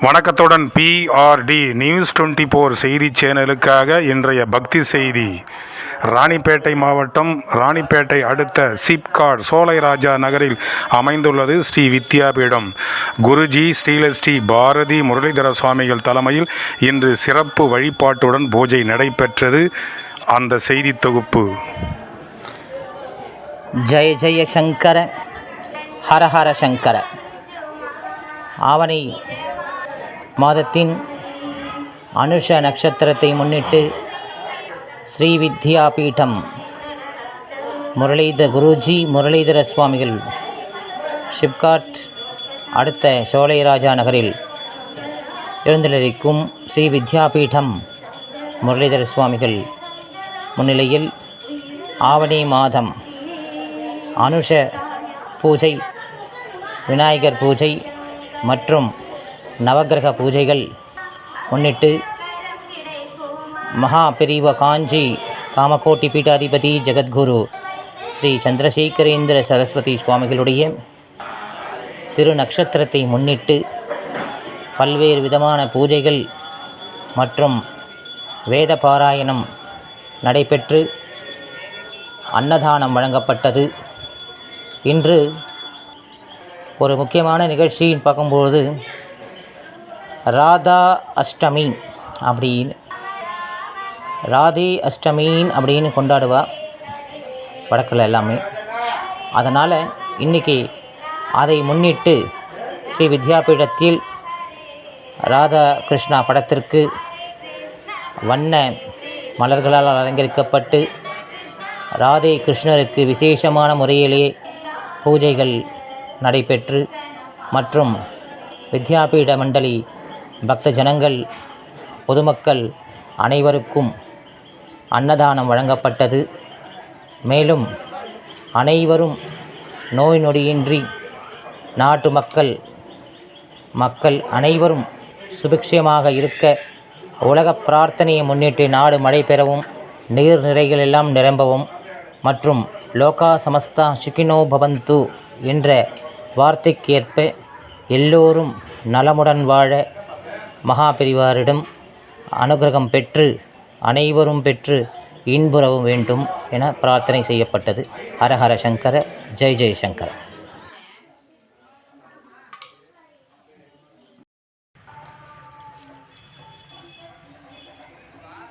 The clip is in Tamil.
வணக்கத்துடன் PRD நியூஸ் 24 செய்தி சேனலுக்காக இன்றைய பக்தி செய்தி. ராணிப்பேட்டை மாவட்டம் ராணிப்பேட்டை அடுத்த சிப்காட் சோலைராஜா நகரில் அமைந்துள்ளது ஸ்ரீ வித்யாபீடம். குருஜி ஸ்ரீலஸ்ரீ பாரதி முரளிதர சுவாமிகள் தலைமையில் இன்று சிறப்பு வழிபாட்டுடன் பூஜை நடைபெற்றது. அந்த செய்தி தொகுப்பு. ஜெய ஜெய சங்கர, ஹர ஹர சங்கர. ஆவணி மாதத்தின் அனுஷ நட்சத்திரத்தை முன்னிட்டு ஸ்ரீ வித்யாபீடம் குருஜி முரளிதர சுவாமிகள் சிப்காட் அடுத்த சோலைராஜா நகரில் எழுந்தருளியிருக்கும் ஸ்ரீ வித்யாபீடம் முரளிதர சுவாமிகள் முன்னிலையில் ஆவணி மாதம் அனுஷ பூஜை, விநாயகர் பூஜை மற்றும் நவக்கிரக பூஜைகள் முன்னிட்டு மகா பிரிவ காஞ்சி காமகோட்டி பீட்டாதிபதி ஜெகத்குரு ஸ்ரீ சந்திரசேகரேந்திர சரஸ்வதி சுவாமிகளுடைய திரு நட்சத்திரத்தை முன்னிட்டு பல்வேறு விதமான பூஜைகள் மற்றும் வேத பாராயணம் நடைபெற்று அன்னதானம் வழங்கப்பட்டது. இன்று ஒரு முக்கியமான நிகழ்ச்சின்னு பார்க்கும்போது ராதே அஷ்டமி அப்படின்னு கொண்டாடுவா வடக்கில் எல்லாமே. அதனால் இன்றைக்கி அதை முன்னிட்டு ஸ்ரீ வித்யாபீடத்தில் ராதா கிருஷ்ணா படத்திற்கு வண்ண மலர்களால் அலங்கரிக்கப்பட்டு ராதே கிருஷ்ணருக்கு விசேஷமான முறையிலே பூஜைகள் நடைபெற்று மற்றும் வித்யாபீட மண்டலி பக்த ஜனங்கள் பொதுமக்கள் அனைவருக்கும் அன்னதானம் வழங்கப்பட்டது. மேலும் அனைவரும் நோய் நொடியின்றி நாட்டு மக்கள் அனைவரும் சுபிக்ஷமாக இருக்க உலக பிரார்த்தனையை முன்னிட்டு நாடு மழை பெறவும் நீர்நிலைகள் எல்லாம் நிரம்பவும் மற்றும் லோகா சமஸ்தா சுகினோ பவந்து என்ற வார்த்தைக்கேற்ப எல்லோரும் நலமுடன் வாழ மகாபெரிவாரிடம் அனுகிரகம் பெற்று அனைவரும் பெற்று இன்புறவும் வேண்டும் என பிரார்த்தனை செய்யப்பட்டது. ஹர ஹர சங்கர, ஜெய் ஜெய் சங்கர.